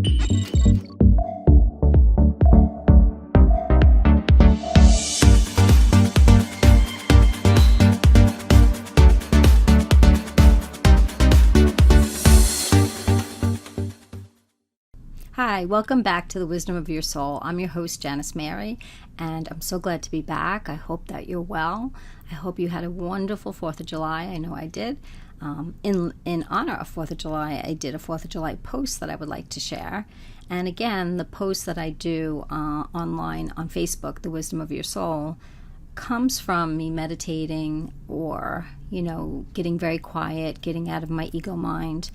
Hi, welcome back to the Wisdom of Your Soul. I'm your host, Janice Mary, and I'm so glad to be back. I hope that you're well. I hope you had a wonderful 4th of July. I know I did. In honor of 4th of July, I did a 4th of July post that I would like to share. And again, the post that I do online on Facebook, The Wisdom of Your Soul, comes from me meditating or, getting very quiet, getting out of my ego mind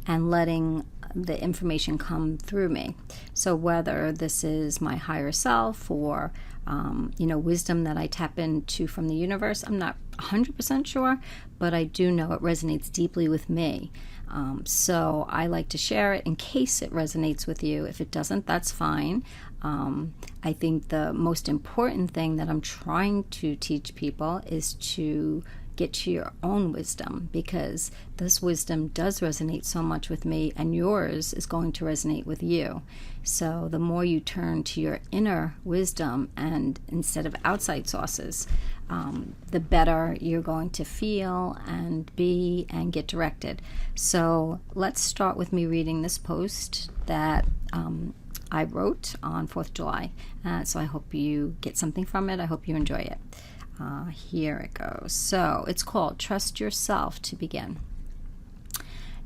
and letting the information come through me. So whether this is my higher self or, wisdom that I tap into from the universe, I'm not 100% sure, but I do know it resonates deeply with me. So I like to share it in case it resonates with you. If it doesn't, that's fine. I think the most important thing that I'm trying to teach people is to get to your own wisdom, because this wisdom does resonate so much with me, and yours is going to resonate with you. So the more you turn to your inner wisdom and instead of outside sources, the better you're going to feel and be and get directed. So let's start with me reading this post that I wrote on 4th of July. So I hope you get something from it. I hope you enjoy it. Here it goes. So it's called Trust Yourself to Begin.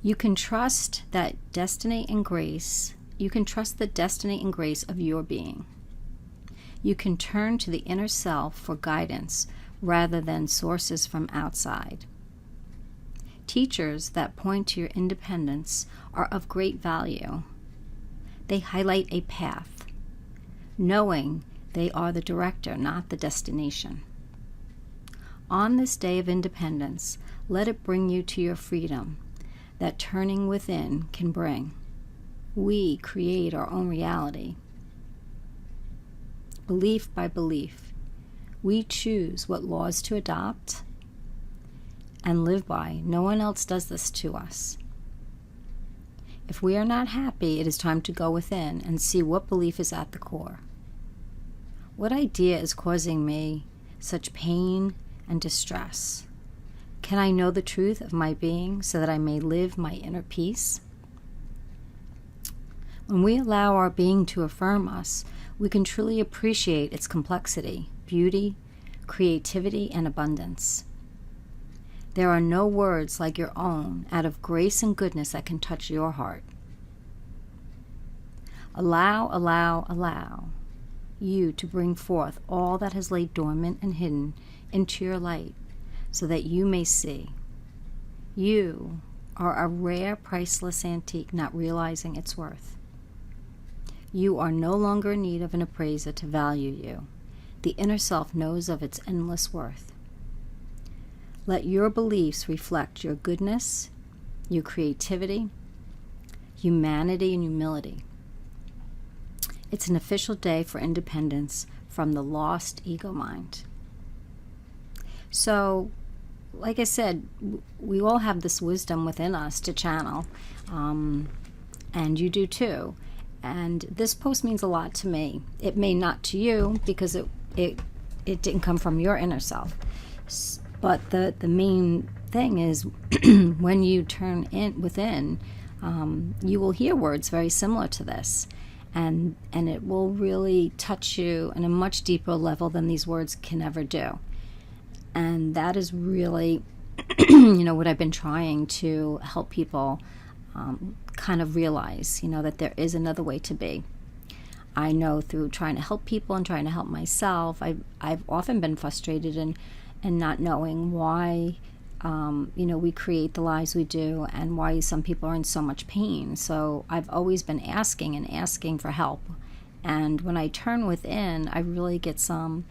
You can trust that destiny and grace. You can trust the destiny and grace of your being. You can turn to the inner self for guidance rather than sources from outside. Teachers that point to your independence are of great value. They highlight a path, knowing they are the director, not the destination. On this day of independence, let it bring you to your freedom that turning within can bring. We create our own reality. Belief by belief, we choose what laws to adopt and live by. No one else does this to us. If we are not happy, it is time to go within and see what belief is at the core. What idea is causing me such pain and distress? Can I know the truth of my being so that I may live my inner peace? When we allow our being to affirm us, we can truly appreciate its complexity, beauty, creativity, and abundance. There are no words like your own out of grace and goodness that can touch your heart. Allow you to bring forth all that has laid dormant and hidden into your light so that you may see. You are a rare, priceless antique, not realizing its worth. You are no longer in need of an appraiser to value you. The inner self knows of its endless worth. Let your beliefs reflect your goodness, your creativity, humanity, and humility. It's an official day for independence from the lost ego mind. So, like I said, we all have this wisdom within us to channel, and you do too. And this post means a lot to me. It may not to you because it didn't come from your inner self. But the main thing is when you turn in within, you will hear words very similar to this. And it will really touch you on a much deeper level than these words can ever do. And that is really, what I've been trying to help people kind of realize, that there is another way to be. I know through trying to help people and trying to help myself, I've often been frustrated and not knowing why, we create the lives we do and why some people are in so much pain. So I've always been asking for help. And when I turn within, I really get some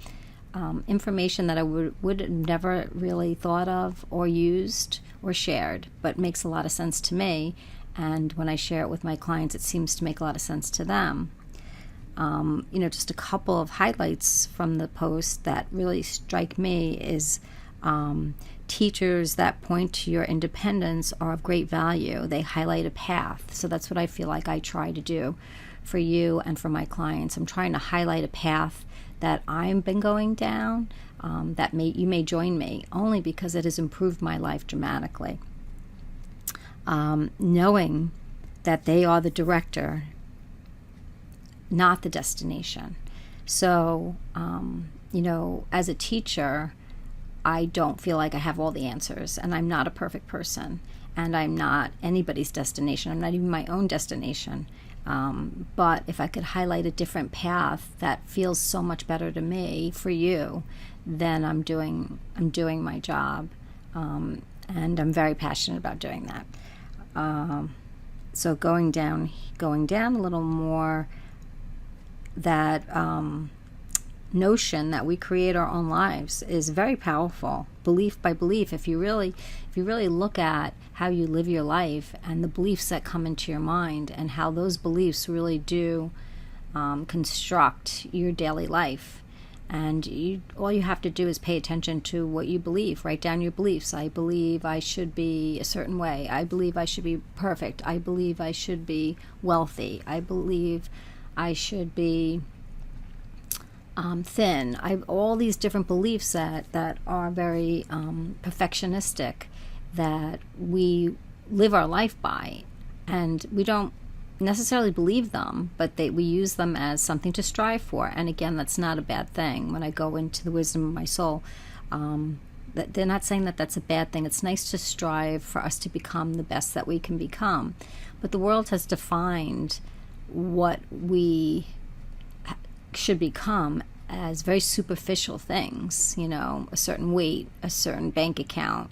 information that I would have never really thought of or used or shared, but makes a lot of sense to me. And when I share it with my clients, it seems to make a lot of sense to them. Just a couple of highlights from the post that really strike me is Teachers that point to your independence are of great value. They highlight a path. So that's what I feel like I try to do for you and for my clients. I'm trying to highlight a path that I've been going down, that you may join me, only because it has improved my life dramatically. Knowing that they are the director, not the destination. So, as a teacher, I don't feel like I have all the answers, and I'm not a perfect person, and I'm not anybody's destination. I'm not even my own destination. But if I could highlight a different path that feels so much better to me for you, then I'm doing my job, and I'm very passionate about doing that. So going down a little more, that notion that we create our own lives is very powerful. Belief by belief, if you really look at how you live your life and the beliefs that come into your mind and how those beliefs really do construct your daily life. And all you have to do is pay attention to what you believe. Write down your beliefs. I believe I should be a certain way. I believe I should be perfect. I believe I should be wealthy. I believe I should be thin. All these different beliefs that are very perfectionistic, that we live our life by, and we don't necessarily believe them, but we use them as something to strive for. And again, that's not a bad thing. When I go into the wisdom of my soul, that they're not saying that that's a bad thing. It's nice to strive for us to become the best that we can become. But the world has defined what we should become as very superficial things, a certain weight, a certain bank account,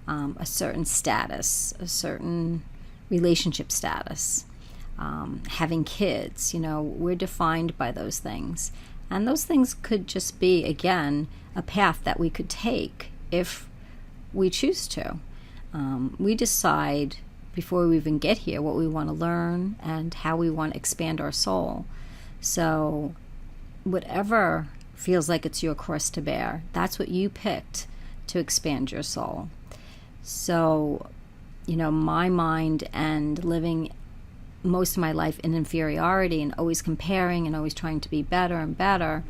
a certain status, a certain relationship status, having kids. We're defined by those things. And those things could just be, again, a path that we could take if we choose to. We decide before we even get here what we want to learn and how we want to expand our soul. So whatever feels like it's your cross to bear, that's what you picked to expand your soul. So, my mind and living most of my life in inferiority and always comparing and always trying to be better and better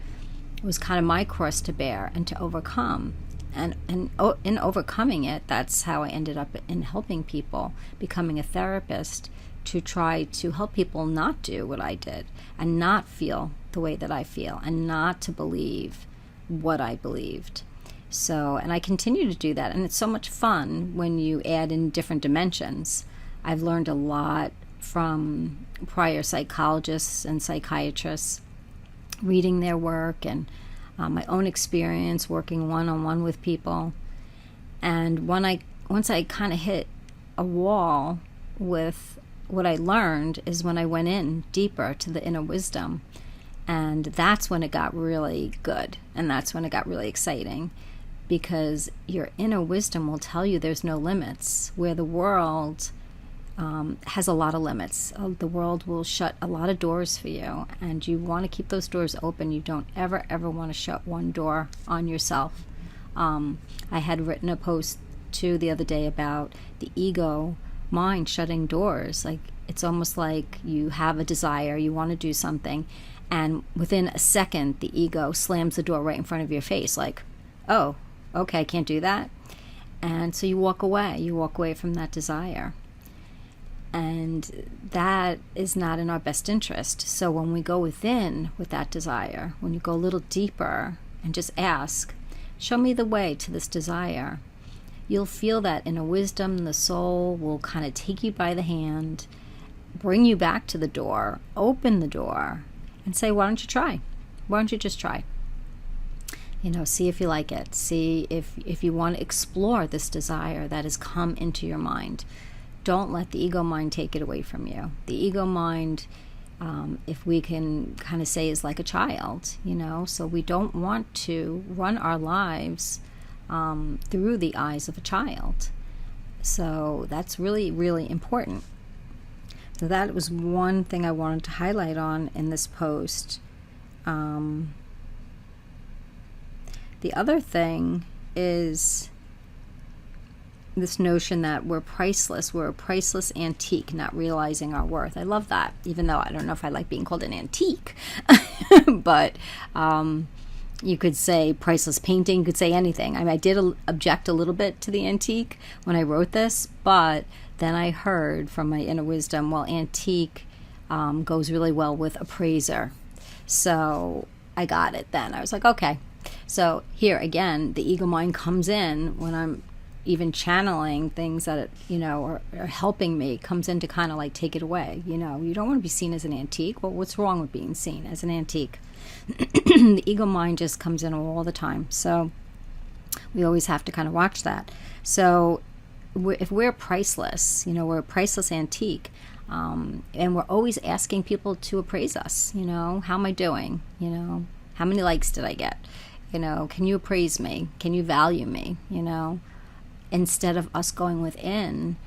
was kind of my cross to bear and to overcome. And in overcoming it, that's how I ended up in helping people, becoming a therapist, to try to help people not do what I did and not feel the way that I feel and not to believe what I believed. So, and I continue to do that, and it's so much fun when you add in different dimensions. I've learned a lot from prior psychologists and psychiatrists, reading their work, and my own experience working one-on-one with people. And once I kind of hit a wall with what I learned is when I went in deeper to the inner wisdom. And that's when it got really good, and that's when it got really exciting, because your inner wisdom will tell you there's no limits, where the world has a lot of limits. The world will shut a lot of doors for you, and you want to keep those doors open. You don't ever want to shut one door on yourself. I had written a post too the other day about the ego mind shutting doors. Like, it's almost like you have a desire, you want to do something, and within a second the ego slams the door right in front of your face, like, oh, okay, I can't do that. And so you walk away from that desire. And that is not in our best interest. So when we go within with that desire, when you go a little deeper and just ask, show me the way to this desire, you'll feel that inner wisdom, the soul will kind of take you by the hand, bring you back to the door, open the door, and say, why don't you try? Why don't you just try? See if you like it. See if you want to explore this desire that has come into your mind. Don't let the ego mind take it away from you. The ego mind, if we can kind of say, is like a child, so we don't want to run our lives through the eyes of a child. So that's really, really important. So that was one thing I wanted to highlight on in this post. The other thing is this notion that we're priceless. We're a priceless antique, not realizing our worth. I love that, even though I don't know if I like being called an antique. But you could say priceless painting, you could say anything. I mean, I did object a little bit to the antique when I wrote this, but then I heard from my inner wisdom, well, antique goes really well with appraiser. So I got it then. I was like, okay. So here again, the ego mind comes in when I'm even channeling things that, are helping me, comes in to kind of like take it away. You don't want to be seen as an antique. Well, what's wrong with being seen as an antique? The ego mind just comes in all the time. So we always have to kind of watch that. So if we're priceless, we're a priceless antique, and we're always asking people to appraise us, how am I doing? How many likes did I get? Can you appraise me? Can you value me? Instead of us going within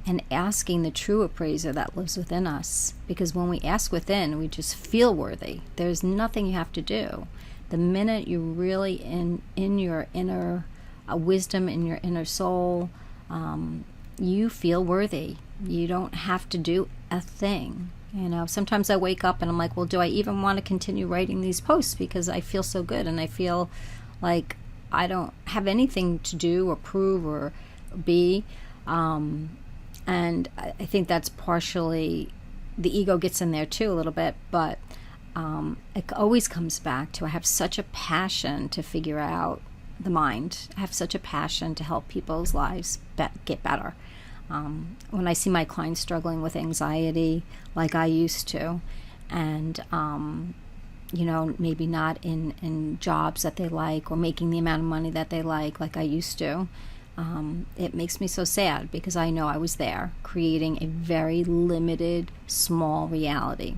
and asking the true appraiser that lives within us. Because when we ask within, we just feel worthy. There's nothing you have to do. The minute you're really in your inner wisdom, in your inner soul, you feel worthy. You don't have to do a thing. Sometimes I wake up and I'm like, well, do I even want to continue writing these posts? Because I feel so good and I feel like I don't have anything to do or prove or be. And I think that's partially, the ego gets in there too a little bit, but it always comes back to I have such a passion to figure out the mind. I have such a passion to help people's lives get better. When I see my clients struggling with anxiety like I used to, and maybe not in jobs that they like or making the amount of money that they like I used to, it makes me so sad because I know I was there creating a very limited, small reality.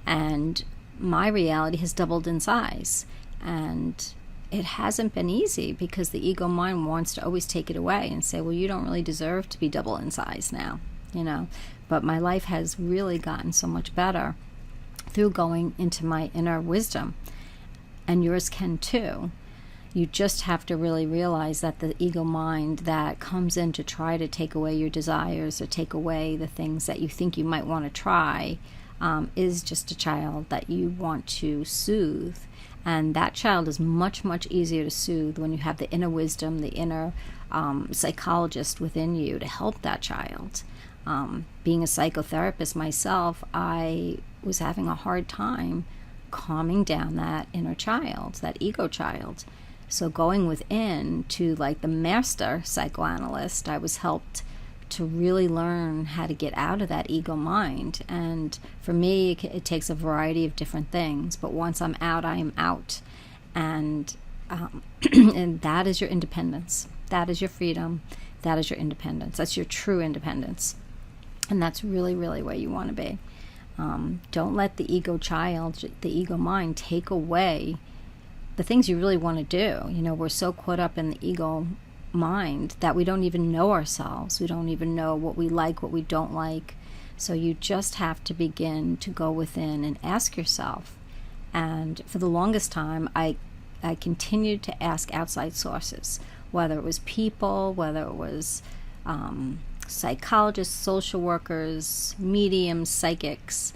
And my reality has doubled in size. And it hasn't been easy because the ego mind wants to always take it away and say, well, you don't really deserve to be double in size now, But my life has really gotten so much better through going into my inner wisdom. And yours can too. You just have to really realize that the ego mind that comes in to try to take away your desires or take away the things that you think you might want to try is just a child that you want to soothe. And that child is much, much easier to soothe when you have the inner wisdom, the inner psychologist within you to help that child. Being a psychotherapist myself, I was having a hard time calming down that inner child, that ego child. So going within to like the master psychoanalyst, I was helped to really learn how to get out of that ego mind. And for me, it takes a variety of different things. But once I'm out, I am out. And and that is your independence. That is your freedom. That is your independence. That's your true independence. And that's really, really where you want to be. Don't let the ego child, the ego mind, take away the things you really want to do. We're so caught up in the ego mind that we don't even know ourselves. We don't even know what we like, what we don't like. So you just have to begin to go within and ask yourself. And for the longest time, I continued to ask outside sources, whether it was people, whether it was psychologists, social workers, mediums, psychics,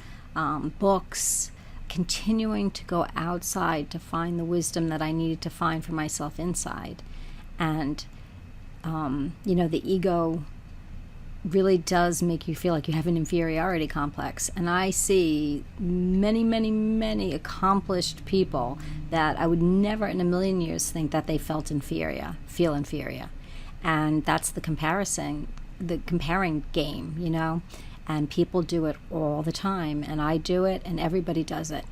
books, continuing to go outside to find the wisdom that I needed to find for myself inside. And, the ego really does make you feel like you have an inferiority complex. And I see many, many, many accomplished people that I would never in a million years think that they feel inferior. And that's the comparing game, And people do it all the time, and I do it, and everybody does it.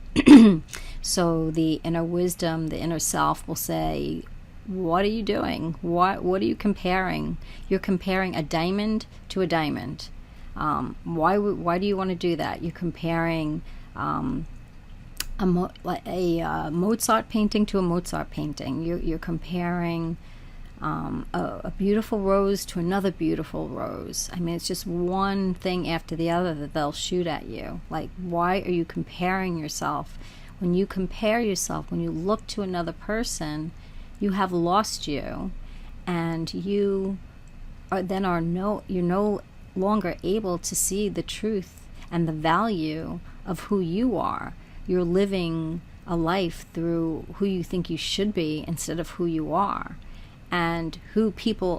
So the inner wisdom, the inner self will say, what are you doing? What are you comparing? You're comparing a diamond to a diamond. Why do you want to do that? You're comparing a Mozart painting to a Mozart painting. You're comparing a beautiful rose to another beautiful rose. I mean, it's just one thing after the other that they'll shoot at you. Like, why are you comparing yourself? When you compare yourself, when you look to another person, you have lost you, and you're no longer able to see the truth and the value of who you are. You're living a life through who you think you should be instead of who you are. And who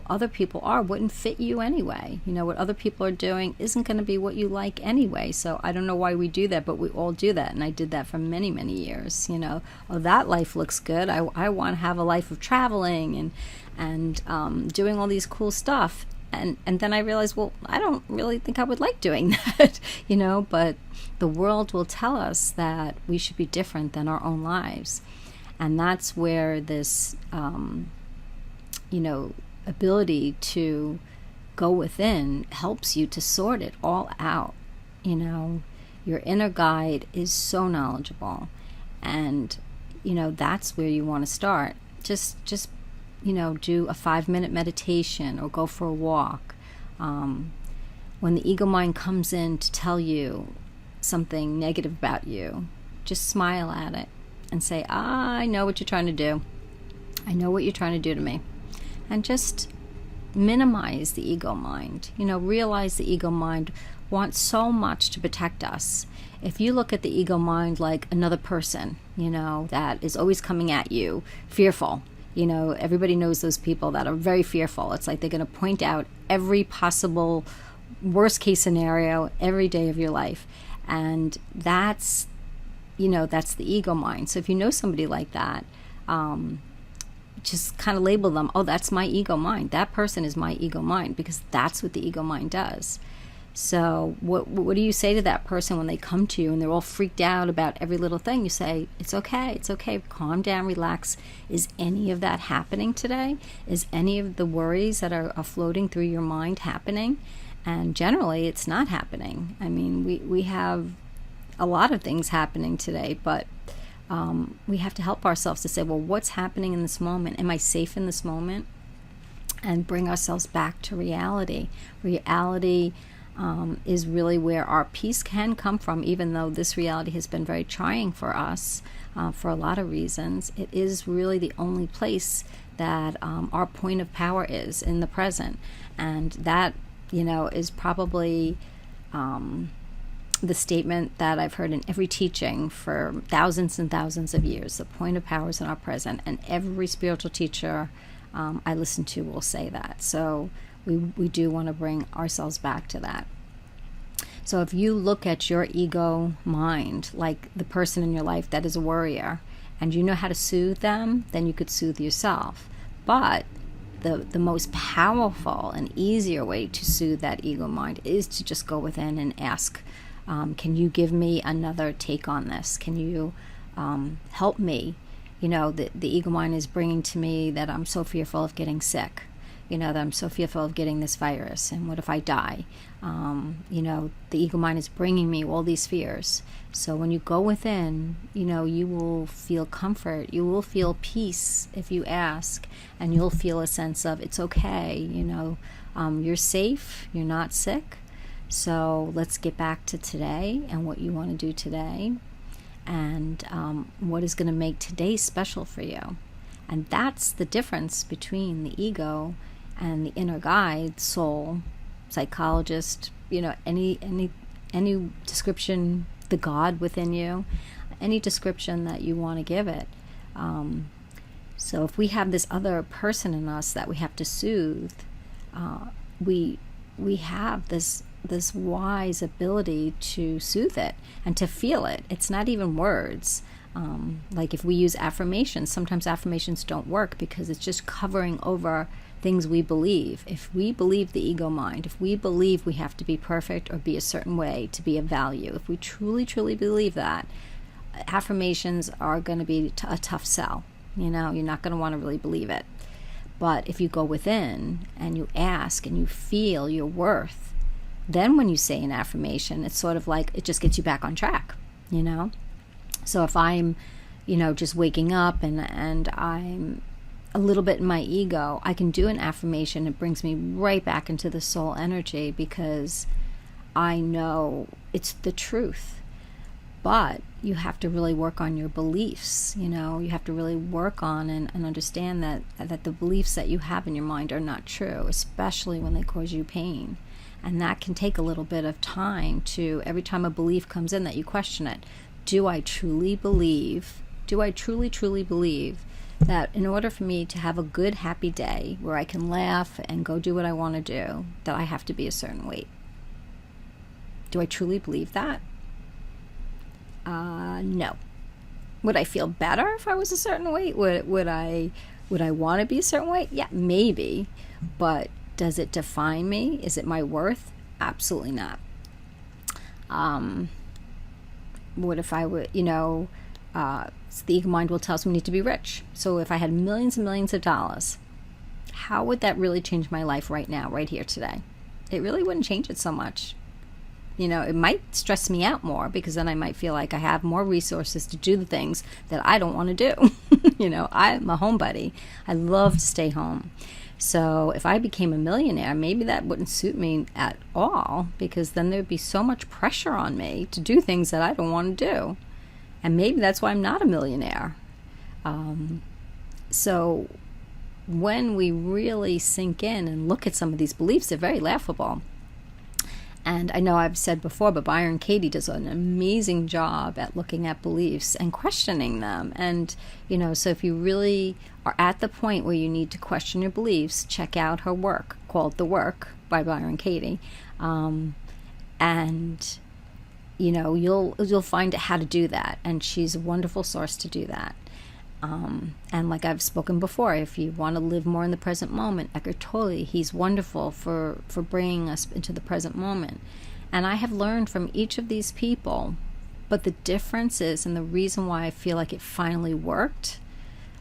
other people are wouldn't fit you anyway. What other people are doing isn't going to be what you like anyway. So I don't know why we do that, but we all do that. And I did that for many, many years. Oh, that life looks good. I want to have a life of traveling and doing all these cool stuff. And then I realized, well, I don't really think I would like doing that, but the world will tell us that we should be different than our own lives. And that's where this, ability to go within helps you to sort it all out. Your inner guide is so knowledgeable, and, that's where you want to start. Just do a 5-minute meditation or go for a walk. When the ego mind comes in to tell you something negative about you, just smile at it and say, I know what you're trying to do. I know what you're trying to do to me. And just minimize the ego mind. Realize the ego mind wants so much to protect us. If you look at the ego mind like another person, that is always coming at you, fearful. Everybody knows those people that are very fearful. It's like they're going to point out every possible worst case scenario every day of your life. And that's the ego mind. So if you know somebody like that, just kind of label them, oh, that's my ego mind. That person is my ego mind, because that's what the ego mind does. So what do you say to that person when they come to you and they're all freaked out about every little thing? You say, it's okay, calm down, relax. Is any of that happening today? Is any of the worries that are floating through your mind happening? And generally, it's not happening. I mean, we have a lot of things happening today, but we have to help ourselves to say, well, what's happening in this moment? Am I safe in this moment? And bring ourselves back to reality. Reality is really where our peace can come from, even though this reality has been very trying for us for a lot of reasons. It is really the only place that our point of power is in the present. And that, is probably the statement that I've heard in every teaching for thousands and thousands of years. The point of power is in our present, and every spiritual teacher I listen to will say that. So we do want to bring ourselves back to that. So if you look at your ego mind like the person in your life that is a worrier, and you know how to soothe them, then you could soothe yourself. But the most powerful and easier way to soothe that ego mind is to just go within and ask, can you give me another take on this? Can you help me? The ego mind is bringing to me that I'm so fearful of getting sick, that I'm so fearful of getting this virus, and what if I die? The ego mind is bringing me all these fears. So when you go within, you will feel comfort, you will feel peace if you ask, and you'll feel a sense of it's okay, you're safe, you're not sick. So let's get back to today and what you want to do today, and what is going to make today special for you. And that's the difference between the ego and the inner guide, soul, psychologist, any description, the God within you, any description that you want to give it. So if we have this other person in us that we have to soothe, we have this wise ability to soothe it and to feel it. It's not even words. Like if we use affirmations, sometimes affirmations don't work because it's just covering over things we believe. If we believe the ego mind, if we believe we have to be perfect or be a certain way to be of value, if we truly, truly believe that, affirmations are going to be a tough sell. You're not going to want to really believe it. But if you go within and you ask and you feel your worth, then when you say an affirmation, it's sort of like it just gets you back on track, So if I'm, just waking up and I'm a little bit in my ego, I can do an affirmation. It brings me right back into the soul energy because I know it's the truth. But you have to really work on your beliefs. You have to really work on and understand that the beliefs that you have in your mind are not true, especially when they cause you pain. And that can take a little bit of time to, every time a belief comes in, that you question it. Do I truly believe, truly believe that in order for me to have a good, happy day where I can laugh and go do what I want to do, that I have to be a certain weight? Do I truly believe that? No. Would I feel better if I was a certain weight? Would I want to be a certain weight? Yeah, maybe. But does it define me? Is it my worth? Absolutely not. What if I would, the ego mind will tell us we need to be rich. So if I had millions and millions of dollars, how would that really change my life right now, right here, today? It really wouldn't change it so much. It might stress me out more, because then I might feel like I have more resources to do the things that I don't want to do. I'm a homebody. I love to stay home. So if I became a millionaire, maybe that wouldn't suit me at all, because then there'd be so much pressure on me to do things that I don't want to do. And maybe that's why I'm not a millionaire. So when we really sink in and look at some of these beliefs, they're very laughable. And I know I've said before, but Byron Katie does an amazing job at looking at beliefs and questioning them. And, so if you really are at the point where you need to question your beliefs, check out her work called The Work by Byron Katie. And, you'll find how to do that. And she's a wonderful source to do that. And like I've spoken before, if you want to live more in the present moment, Eckhart Tolle, he's wonderful for bringing us into the present moment. And I have learned from each of these people, but the difference is, and the reason why I feel like it finally worked,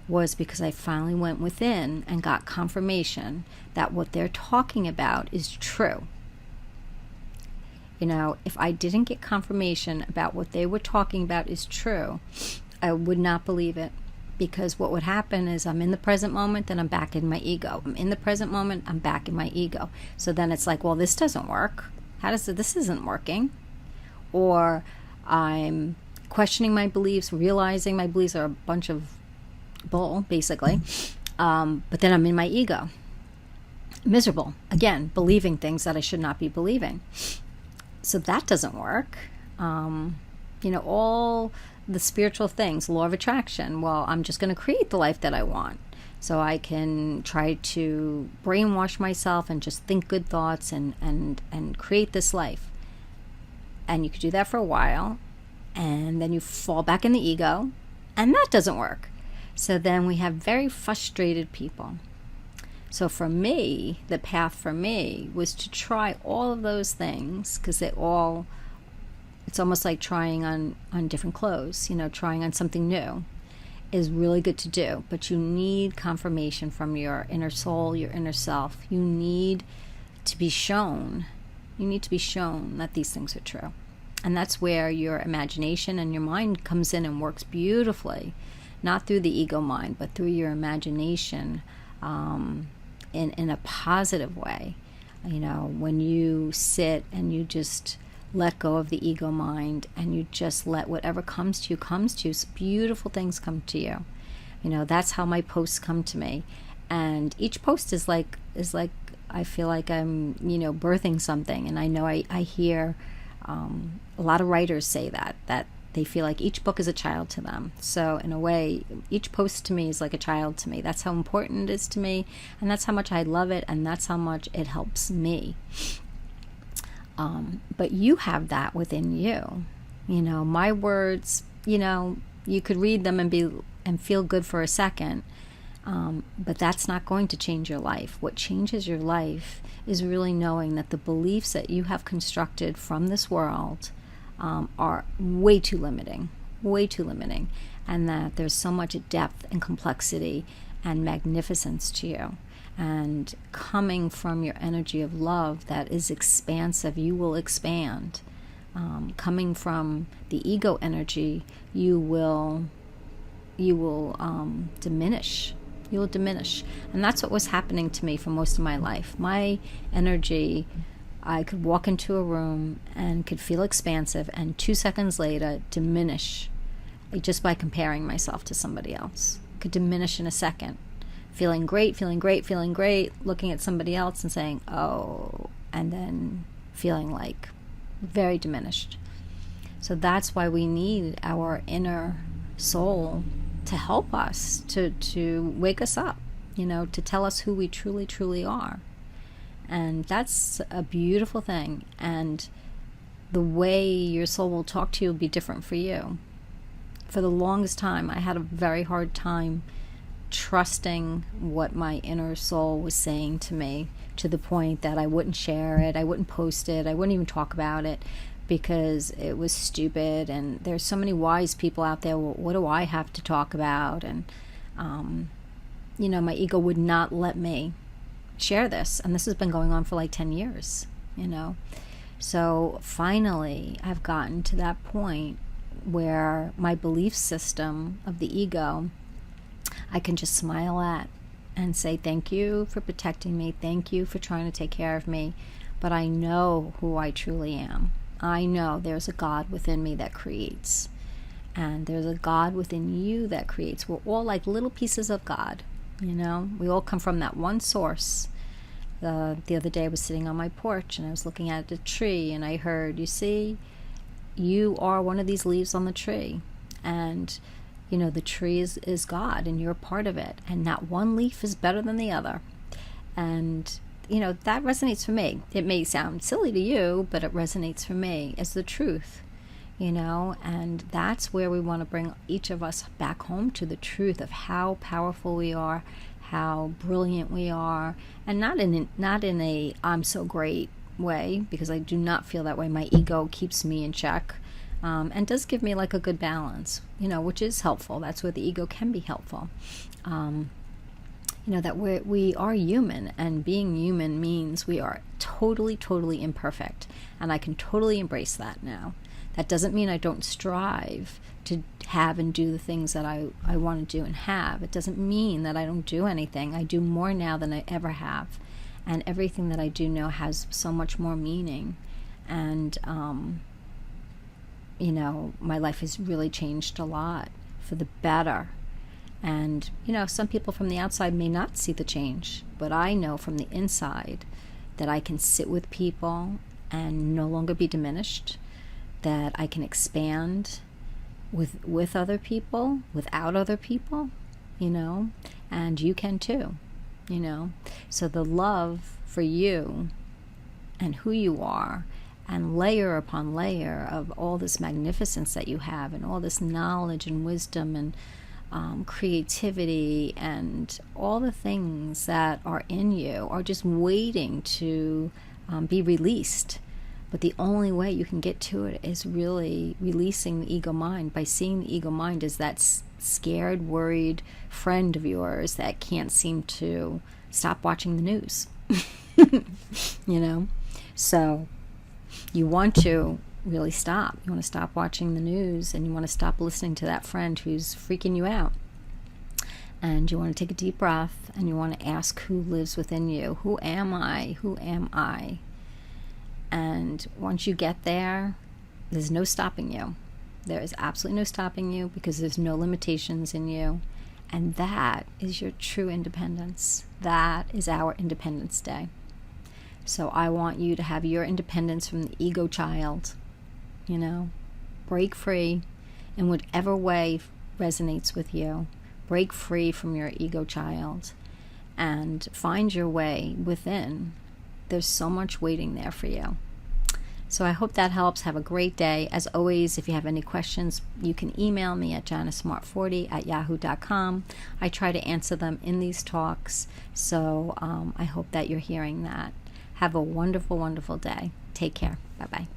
was because I finally went within and got confirmation that what they're talking about is true. If I didn't get confirmation about what they were talking about is true, I would not believe it. Because what would happen is I'm in the present moment, then I'm back in my ego. I'm in the present moment, I'm back in my ego. So then it's like, well, this doesn't work. This isn't working. Or I'm questioning my beliefs, realizing my beliefs are a bunch of bull, basically. But then I'm in my ego. Miserable. Again, believing things that I should not be believing. So that doesn't work. All the spiritual things, law of attraction. Well, I'm just going to create the life that I want. So I can try to brainwash myself and just think good thoughts and create this life. And you could do that for a while, and then you fall back in the ego, and that doesn't work. So then we have very frustrated people. So for me, the path for me was to try all of those things, because it's almost like trying on different clothes, trying on something new is really good to do, but you need confirmation from your inner soul, your inner self. You need to be shown that these things are true. And that's where your imagination and your mind comes in and works beautifully, not through the ego mind, but through your imagination, in a positive way. When you sit and you just let go of the ego mind and you just let whatever comes to you. So beautiful things come to you. That's how my posts come to me. And each post is like I feel like I'm, birthing something. And I know I hear a lot of writers say that they feel like each book is a child to them. So in a way, each post to me is like a child to me. That's how important it is to me. And that's how much I love it. And that's how much it helps me. But you have that within you. My words, you could read them and feel good for a second, but that's not going to change your life. What changes your life is really knowing that the beliefs that you have constructed from this world are way too limiting, and that there's so much depth and complexity and magnificence to you. And coming from your energy of love that is expansive, you will expand. Coming from the ego energy, you will diminish. You will diminish. And that's what was happening to me for most of my life. My energy I could walk into a room and could feel expansive, and 2 seconds later diminish just by comparing myself to somebody else. Could diminish in a second. Feeling great, looking at somebody else and saying, oh, and then feeling like very diminished. So that's why we need our inner soul to help us, to wake us up, to tell us who we truly, truly are. And that's a beautiful thing. And the way your soul will talk to you will be different for you. For the longest time, I had a very hard time trusting what my inner soul was saying to me, to the point that I wouldn't share it, I wouldn't post it, I wouldn't even talk about it, because it was stupid. And there's so many wise people out there. Well, what do I have to talk about? And my ego would not let me share this, and this has been going on for like 10 years. So finally I've gotten to that point where my belief system of the ego, I can just smile at and say, thank you for protecting me, thank you for trying to take care of me, but I know who I truly am. I know there's a God within me that creates, and there's a God within you that creates. We're all like little pieces of God. We all come from that one source. The other day I was sitting on my porch and I was looking at the tree, and I heard, you see, you are one of these leaves on the tree, and the tree is God, and you're a part of it, and not one leaf is better than the other. And that resonates for me. It may sound silly to you, but it resonates for me as the truth. And that's where we want to bring each of us back home to the truth of how powerful we are, how brilliant we are, and not in a I'm so great way, because I do not feel that way. My ego keeps me in check, and does give me like a good balance, which is helpful. That's where the ego can be helpful. That we are human, and being human means we are totally, totally imperfect, and I can totally embrace that now. That doesn't mean I don't strive to have and do the things that I want to do and have. It doesn't mean that I don't do anything. I do more now than I ever have. And everything that I do now has so much more meaning. And, my life has really changed a lot for the better. And, some people from the outside may not see the change, but I know from the inside that I can sit with people and no longer be diminished, that I can expand with other people, without other people, and you can too, So the love for you and who you are, and layer upon layer of all this magnificence that you have, and all this knowledge and wisdom and creativity, and all the things that are in you are just waiting to be released. But the only way you can get to it is really releasing the ego mind, by seeing the ego mind as that scared, worried friend of yours that can't seem to stop watching the news. So you want to really stop. You want to stop watching the news, and you want to stop listening to that friend who's freaking you out. And you want to take a deep breath, and you want to ask who lives within you. Who am I? Who am I? And once you get there, there's no stopping you. There is absolutely no stopping you, because there's no limitations in you. And that is your true independence. That is our Independence Day. So I want you to have your independence from the ego child. Break free in whatever way resonates with you. Break free from your ego child and find your way within. There's so much waiting there for you. So I hope that helps. Have a great day. As always, if you have any questions, you can email me at janicesmart40@yahoo.com. I try to answer them in these talks. So I hope that you're hearing that. Have a wonderful, wonderful day. Take care. Bye-bye.